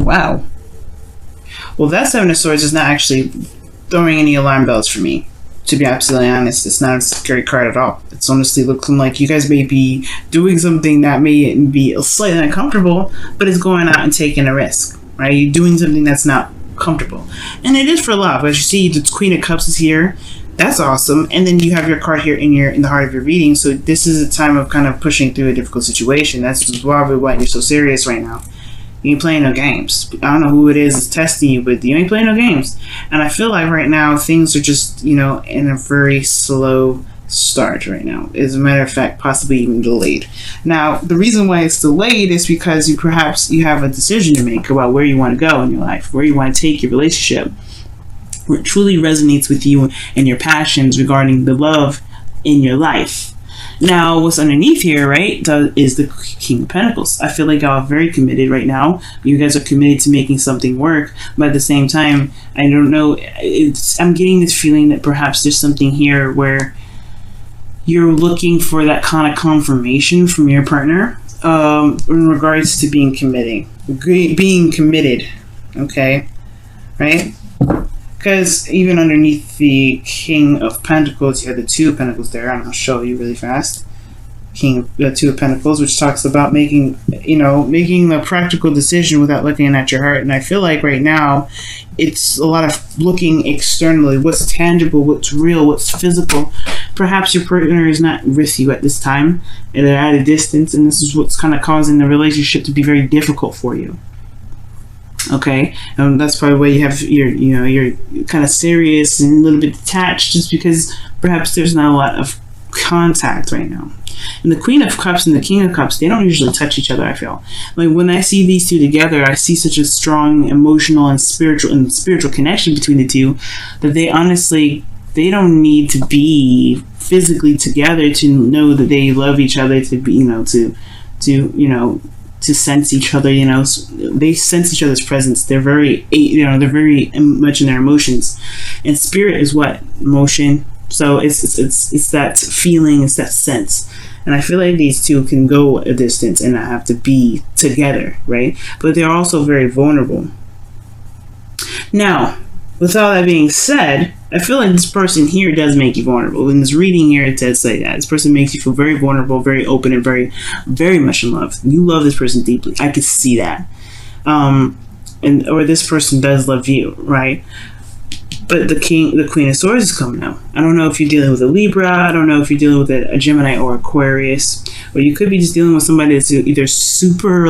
wow. Well, that Seven of Swords is not actually throwing any alarm bells for me. To be absolutely honest, it's not a scary card at all. It's honestly looking like you guys may be doing something that may be slightly uncomfortable, but it's going out and taking a risk, right? You're doing something that's not comfortable. And it is for love. As you see, the Queen of Cups is here. That's awesome. And then you have your card here in the heart of your reading. So this is a time of kind of pushing through a difficult situation. That's probably why you're so serious right now. You ain't playing no games. I don't know who it is that's testing you, but you ain't playing no games. And I feel like right now things are just, in a very slow start right now. As a matter of fact, possibly even delayed. Now, the reason why it's delayed is because perhaps you have a decision to make about where you want to go in your life, where you want to take your relationship, where it truly resonates with you and your passions regarding the love in your life. Now, what's underneath here, right, is the King of Pentacles. I feel like y'all are very committed right now. You guys are committed to making something work, but at the same time, I don't know, I'm getting this feeling that perhaps there's something here where you're looking for that kind of confirmation from your partner in regards to being committed, okay, right? Because even underneath the King of Pentacles, you have the Two of Pentacles there, and I'll show you really fast. The Two of Pentacles, which talks about making the practical decision without looking at your heart. And I feel like right now, it's a lot of looking externally. What's tangible, what's real, what's physical. Perhaps your partner is not with you at this time, and they're at a distance, and this is what's kind of causing the relationship to be very difficult for you. Okay, that's probably why you have you're kind of serious and a little bit detached, just because perhaps there's not a lot of contact right now. And the Queen of Cups and the King of Cups, they don't usually touch each other. I feel like when I see these two together, I see such a strong emotional and spiritual connection between the two that they don't need to be physically together to know that they love each other, to be to sense each other. They sense each other's presence. They're very much in their emotions, and spirit is what? Emotion. So it's that feeling, it's that sense. And I feel like these two can go a distance and not have to be together, right? But they're also very vulnerable. Now, with all that being said, I feel like this person here does make you vulnerable. In this reading here, it does say that. This person makes you feel very vulnerable, very open, and very, very much in love. You love this person deeply. I could see that. Or this person does love you, right? But the Queen of Swords is coming out. I don't know if you're dealing with a Libra. I don't know if you're dealing with a Gemini or Aquarius. Or you could be just dealing with somebody that's either super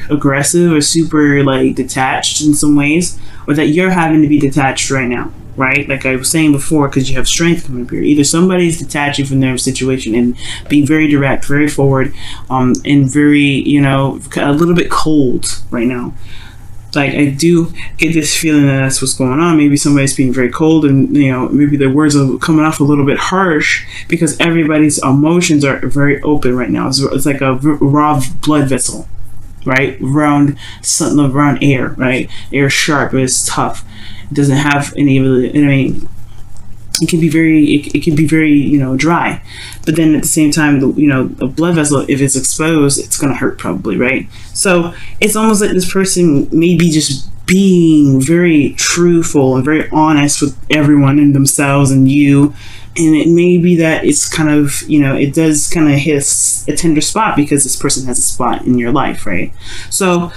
aggressive or super detached in some ways, or that you're having to be detached right now, right? Like I was saying before, because you have strength coming up here. Either somebody's detaching from their situation and being very direct, very forward, and very, a little bit cold right now. Like, I do get this feeling that that's what's going on. Maybe somebody's being very cold, and maybe their words are coming off a little bit harsh because everybody's emotions are very open right now. It's like a raw blood vessel, right? Around air, right? Air is sharp, but it's tough. It doesn't have any of the. It can be very dry, but then at the same time, a blood vessel, if it's exposed, it's gonna hurt probably, right? So it's almost like this person may be just being very truthful and very honest with everyone and themselves and you, and it may be that it's kind of it does kind of hit a tender spot because this person has a spot in your life, right? So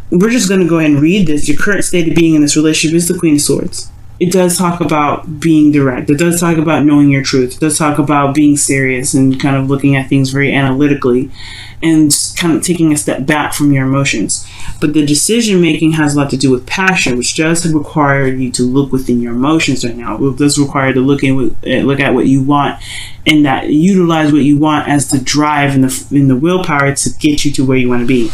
we're just gonna go ahead and read this. Your current state of being in this relationship is the Queen of Swords. It does talk about being direct. It does talk about knowing your truth. It does talk about being serious and kind of looking at things very analytically and kind of taking a step back from your emotions. But the decision making has a lot to do with passion, which does require you to look within your emotions right now. It does require to look at what you want, and that utilize what you want as the drive and the willpower to get you to where you want to be.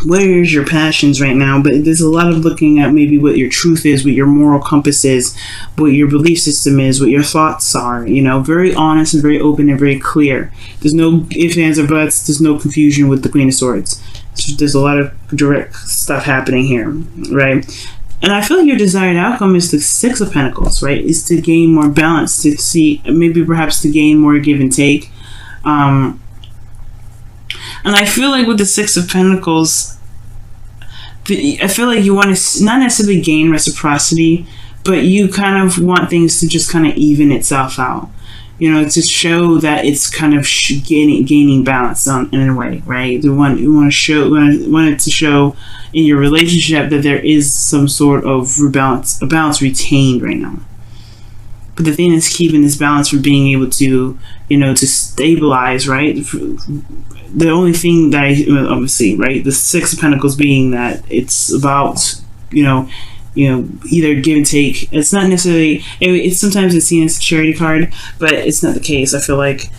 Where's your passions right now? But there's a lot of looking at maybe what your truth is, what your moral compass is, what your belief system is, what your thoughts are. Very honest and very open and very clear. There's no ifs, ands, or buts. There's no confusion with the Queen of Swords. There's a lot of direct stuff happening here, right? And I feel like your desired outcome is the Six of Pentacles, right? Is to gain more balance, to see, maybe perhaps to gain more give and take. And I feel like with the Six of Pentacles, I feel like you want to not necessarily gain reciprocity, but you kind of want things to just kind of even itself out. You know, to show that it's kind of gaining balance in a way, right? You want it to show in your relationship that there is some sort of balance retained right now. But the thing that's keeping this balance from being able to, to stabilize, right? The only thing that obviously, right, the Six of Pentacles being that it's about, either give and take. It's not necessarily. It's sometimes it's seen as a charity card, but it's not the case. I feel like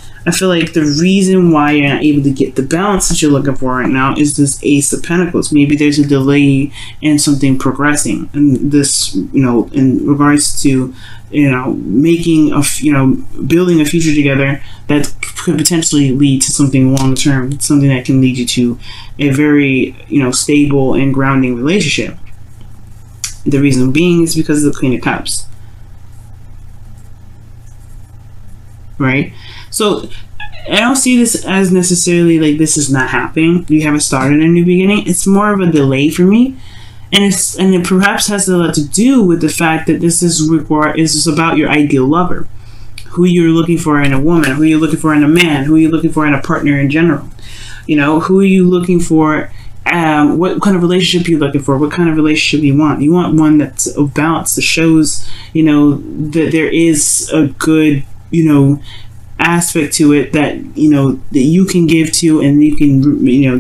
the reason why you're not able to get the balance that you're looking for right now is this Ace of Pentacles. Maybe there's a delay in something progressing, and this, in regards to, making building a future together that could potentially lead to something long term, something that can lead you to a very, stable and grounding relationship. The reason being is because of the Queen of Cups. Right? So I don't see this as necessarily like this is not happening. You haven't started a new beginning. It's more of a delay for me. And it perhaps has a lot to do with the fact that this is about your ideal lover. Who you're looking for in a woman, who you're looking for in a man, who you're looking for in a partner in general. Who are you looking for? What kind of relationship you're looking for? What kind of relationship you want? You want one that's of balance, that shows, that there is a good, aspect to it that, that you can give to, and you can,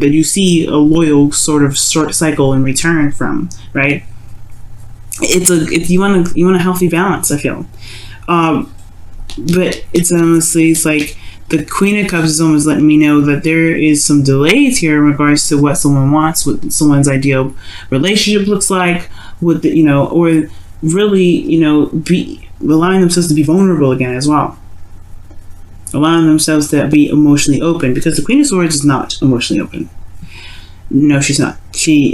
that you see a loyal sort of cycle in return from, right? You want a healthy balance, I feel. But it's honestly, it's like the Queen of Cups is almost letting me know that there is some delays here in regards to what someone wants, what someone's ideal relationship looks like, what or really, be allowing themselves to be vulnerable again as well. Allowing themselves to be emotionally open, because the Queen of Swords is not emotionally open. No, she's not. She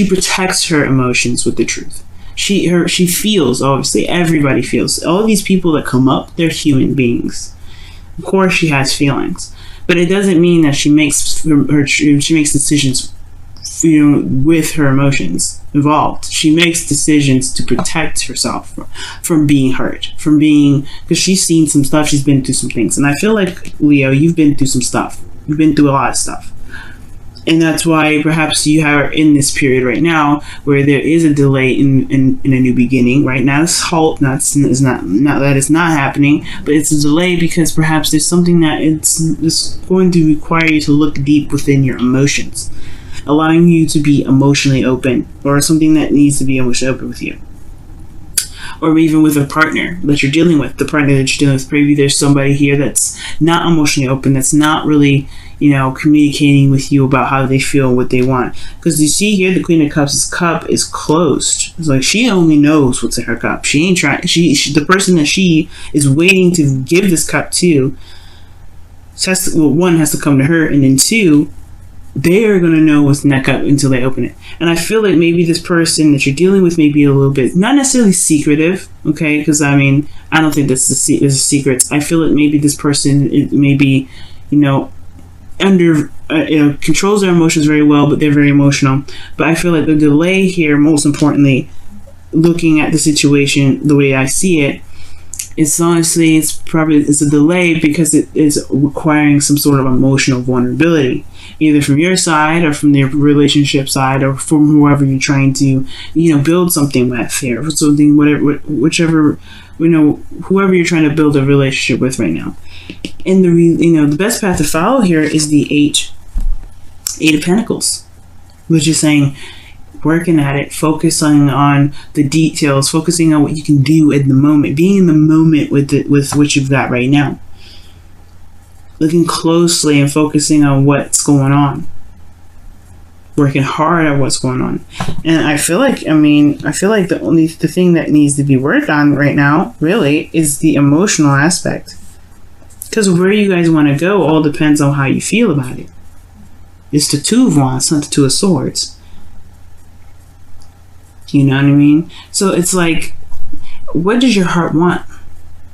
protects her emotions with the truth. She feels, obviously, everybody feels. All these people that come up, they're human beings. Of course she has feelings, but it doesn't mean that she makes decisions, with her emotions involved. She makes decisions to protect herself from being hurt, because she's seen some stuff, she's been through some things. And I feel like, Leo, you've been through some stuff. You've been through a lot of stuff. And that's why perhaps you are in this period right now where there is a delay in a new beginning. Right now, this halt not that it's not happening, but it's a delay because perhaps there's something that it's going to require you to look deep within your emotions, allowing you to be emotionally open, or something that needs to be emotionally open with you. Or even with a partner that you're dealing with, maybe there's somebody here that's not emotionally open, that's not really, communicating with you about how they feel, what they want. Because you see here, the Queen of Cups' cup is closed. It's like she only knows what's in her cup. She ain't trying. The person that she is waiting to give this cup to, one has to come to her, and then two, they are going to know what's in that cup until they open it. And I feel like maybe this person that you're dealing with may be a little bit, not necessarily secretive, okay? Because, I don't think this is secrets. I feel like maybe this person, it may be, controls their emotions very well, but they're very emotional. But I feel like the delay here, most importantly, looking at the situation the way I see it, it's honestly, it's a delay because it is requiring some sort of emotional vulnerability, either from your side or from the relationship side, or from whoever you're trying to, build something with here, whichever, whoever you're trying to build a relationship with right now. And the best path to follow here is the Eight of Pentacles, which is saying, working at it, focusing on the details, focusing on what you can do at the moment, being in the moment with what you've got right now, looking closely and focusing on what's going on, working hard at what's going on. And I feel like the thing that needs to be worked on right now really is the emotional aspect, because where you guys want to go all depends on how you feel about it. It's the Two of Wands, not the Two of Swords. You know what I mean? So it's like, what does your heart want?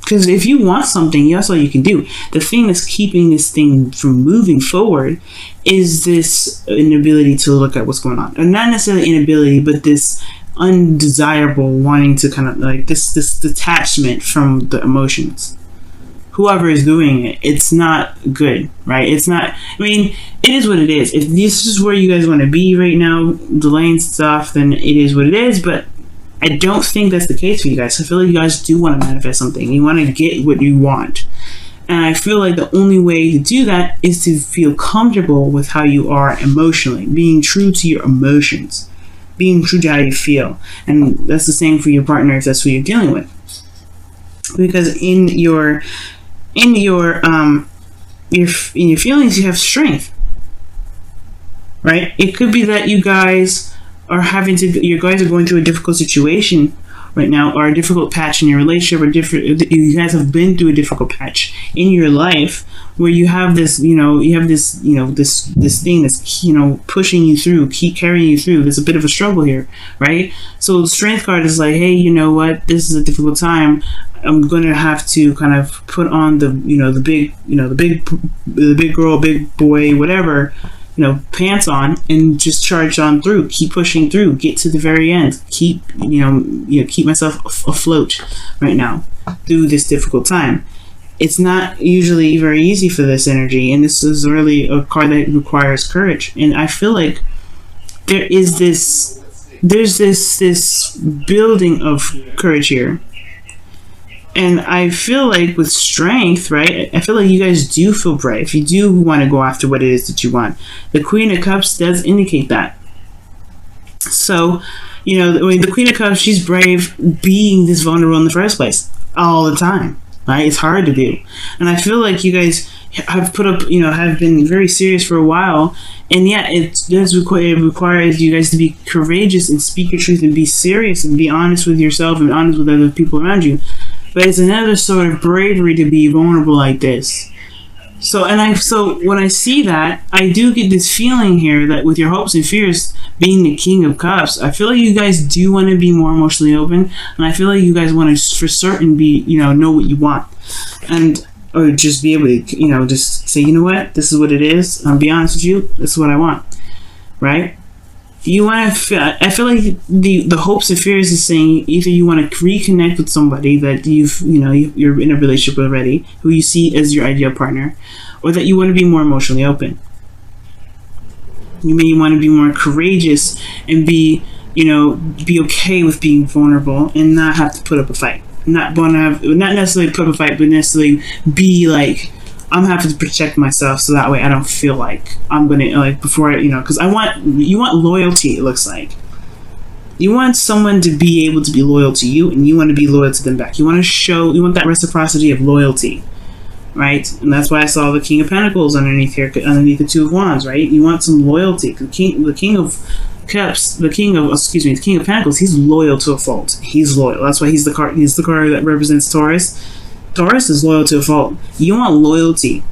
Because if you want something, that's all you can do. The thing that's keeping this thing from moving forward is this inability to look at what's going on. And not necessarily inability, but this undesirable wanting to kind of like this detachment from the emotions. Whoever is doing it, it's not good, right? It's not, I mean, it is what it is. If this is where you guys want to be right now, delaying stuff, then it is what it is, but I don't think that's the case for you guys. I feel like you guys do want to manifest something. You want to get what you want. And I feel like the only way to do that is to feel comfortable with how you are emotionally, being true to your emotions, being true to how you feel. And that's the same for your partner if that's who you're dealing with. Because in your feelings, you have strength, right? It could be that you guys are you guys are going through a difficult situation right now, or a difficult patch in your relationship, or you guys have been through a difficult patch in your life where you have this, this thing that's, pushing you through, keep carrying you through. There's a bit of a struggle here, right? So the strength card is like, hey, you know what? This is a difficult time. I'm going to have to kind of put on the big girl, big boy, whatever, pants on, and just charge on through, keep pushing through, get to the very end, keep myself afloat right now through this difficult time. It's not usually very easy for this energy, and this is really a card that requires courage. And I feel like there's this building of courage here. And I feel like with strength, right, I feel like you guys do feel brave. You do want to go after what it is that you want. The Queen of Cups does indicate that. So, the Queen of Cups, she's brave being this vulnerable in the first place all the time, right? It's hard to do. And I feel like you guys have put up, have been very serious for a while. And yeah, it requires you guys to be courageous and speak your truth and be serious and be honest with yourself and honest with other people around you. But it's another sort of bravery to be vulnerable like this. So when I see that, I do get this feeling here that with your hopes and fears being the King of Cups, I feel like you guys do want to be more emotionally open, and I feel like you guys want to for certain be, know what you want, or just be able to, just say, you know what, this is what it is. I'll be honest with you, this is what I want, right? I feel like the hopes and fears is saying either you want to reconnect with somebody that you're in a relationship with already, who you see as your ideal partner, or that you want to be more emotionally open. You may want to be more courageous and be okay with being vulnerable and not have to put up a fight. Not necessarily put up a fight, but necessarily be like, I'm having to protect myself so that way I don't feel like I'm gonna before because you want loyalty. It looks like you want someone to be able to be loyal to you, and you want to be loyal to them back. You want that reciprocity of loyalty, right? And that's why I saw the King of Pentacles underneath here, underneath the Two of Wands, right? You want some loyalty. The King of Cups, the King of Pentacles, he's loyal to a fault. He's loyal. That's why he's the card that represents Taurus. Taurus is loyal to a fault. You want loyalty.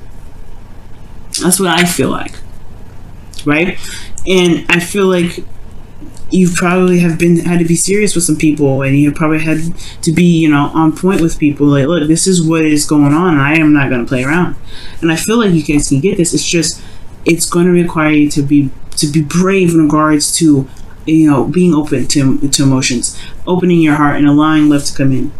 That's what I feel like, right? And I feel like you probably had to be serious with some people, and you probably had to be, on point with people. Like, look, this is what is going on, and I am not going to play around. And I feel like you guys can get this. It's just, it's going to require you to be brave in regards to, being open to emotions, opening your heart, and allowing love to come in.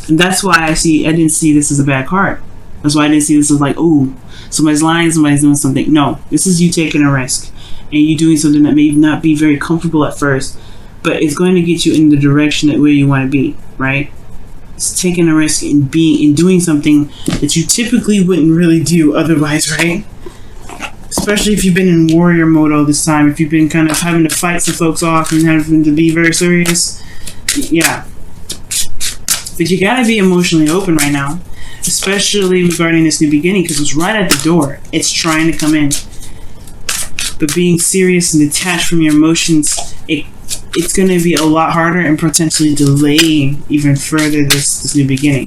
And that's why I didn't see this as a bad card. That's why I didn't see this as like, oh, somebody's lying, somebody's doing something. No, this is you taking a risk, and you doing something that may not be very comfortable at first, but it's going to get you in the direction that where you want to be, right? It's taking a risk and doing something that you typically wouldn't really do otherwise, right? Especially if you've been in warrior mode all this time, if you've been kind of having to fight some folks off and having to be very serious, yeah. But you gotta be emotionally open right now, especially regarding this new beginning, because it's right at the door. It's trying to come in. But being serious and detached from your emotions, it's going to be a lot harder and potentially delaying even further this new beginning.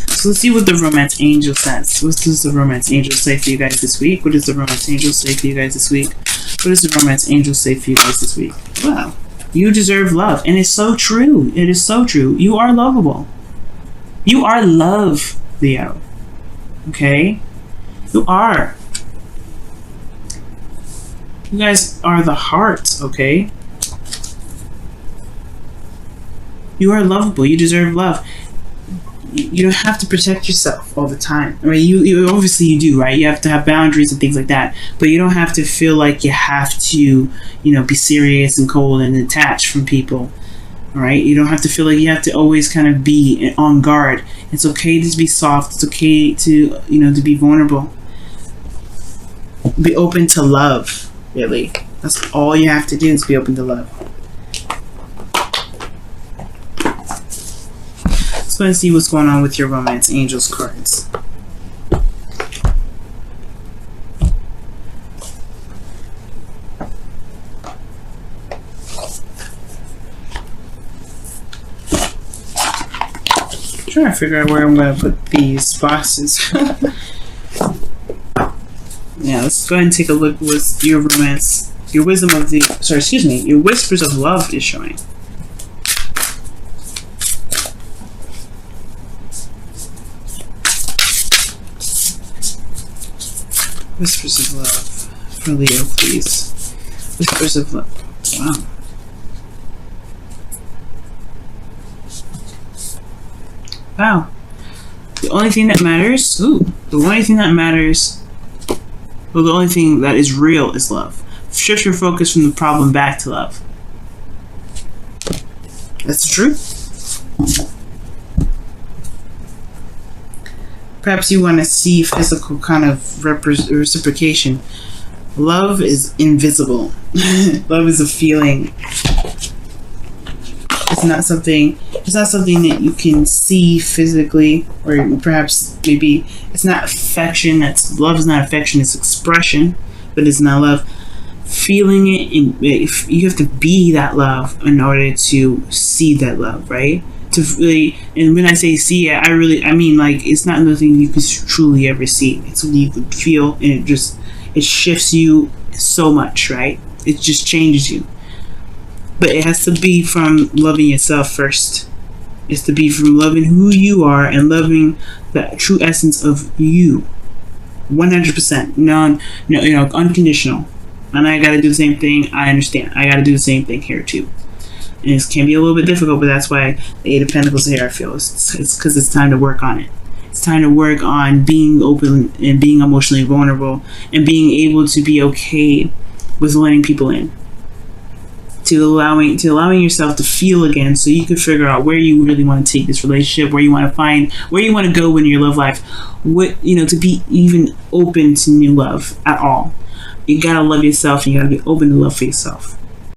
So let's see what the romance angel says. What does the romance angel say for you guys this week? What does the romance angel say for you guys this week? What does the romance angel say for you guys this week? Well, you deserve love. And it's so true. It is so true. You are lovable. You are love, Leo. Okay? You are. You guys are the heart, okay? You are lovable. You deserve love. You don't have to protect yourself all the time. I mean, you obviously you do, right? You have to have boundaries and things like that. But you don't have to feel like you have to, be serious and cold and detached from people. All right? You don't have to feel like you have to always kind of be on guard. It's okay to be soft. It's okay to, to be vulnerable. Be open to love, really. That's all you have to do is be open to love. Let's go and see what's going on with your romance angels cards. I'm trying to figure out where I'm going to put these boxes. Yeah, let's go ahead and take a look with your romance. Your wisdom of the... Sorry, excuse me. Your whispers of love is showing. Whispers of love for Leo, please. Whispers of love. Wow. Wow. The only thing that matters. Ooh. The only thing that matters. Well, the only thing that is real is love. Shift your focus from the problem back to love. That's the truth. Perhaps you want to see physical kind of reciprocation. Love is invisible. Love is a feeling. It's not something that you can see physically, or perhaps maybe it's not affection. Love is not affection. It's expression, but it's not love. Feeling it, you have to be that love in order to see that love, right? To really, and when I say see it, I mean like it's not nothing you can truly ever see. It's something you could feel, and it shifts you so much, right? It just changes you. But it has to be from loving yourself first. It's to be from loving who you are and loving the true essence of you, 100%, unconditional. And I gotta do the same thing. I understand. I gotta do the same thing here too. And it can be a little bit difficult, but that's why the Eight of Pentacles here, I feel. It's because it's time to work on it. It's time to work on being open and being emotionally vulnerable and being able to be okay with letting people in. To allowing yourself to feel again, so you can figure out where you really want to take this relationship, where you want to go in your love life, to be even open to new love at all. You gotta love yourself, and you gotta be open to love for yourself.